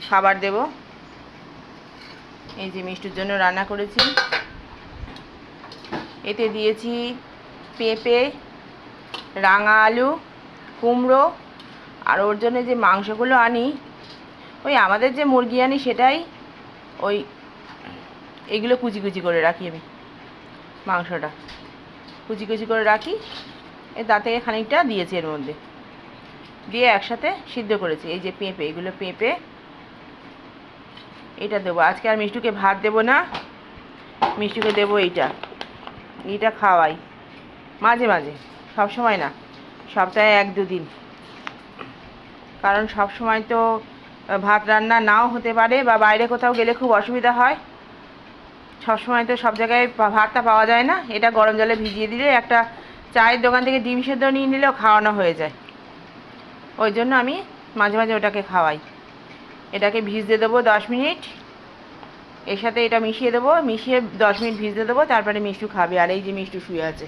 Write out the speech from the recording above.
খাবার দেব। এই যে মিষ্টুর জন্য রান্না করেছি, এতে দিয়েছি পেঁপে, রাঙা আলু, কুমড়ো, আর ওর জন্য যে মাংসগুলো আনি, ওই আমাদের যে মুরগি আনি সেটাই, ওই এগুলো কুচি কুচি করে রাখি আমি, মাংসটা কুচি কুচি করে রাখি, তার থেকে খানিকটা দিয়েছি এর মধ্যে, দিয়ে একসাথে সিদ্ধ করেছি। এই যে পেঁপে, এগুলো পেঁপে, এটা দেবো। আজকে আর মিষ্টুকে ভাত দেবো না, মিষ্টুকে দেবো এইটা খাওয়াই মাঝে মাঝে, সব সময় না, সপ্তাহে 1-2 দিন। কারণ সব সময় তো ভাত রান্না নাও হতে পারে, বা বাইরে কোথাও গেলে খুব অসুবিধা হয়, সব সময় তো সব জায়গায় ভাতটা পাওয়া যায় না। এটা গরম জলে ভিজিয়ে দিলে, একটা চায়ের দোকান থেকে ডিম সেদ্ধ নিয়ে নিলেও খাওয়ানো হয়ে যায়। ওই জন্য আমি মাঝে মাঝে ওটাকে খাওয়াই। এটাকে ভিজতে দেবো 10 মিনিট, এর সাথে এটা মিশিয়ে দেবো, মিশিয়ে 10 মিনিট ভিজতে দেবো, তারপরে মিষ্টু খাবে। আর এই যে মিষ্টু শুয়ে আছে।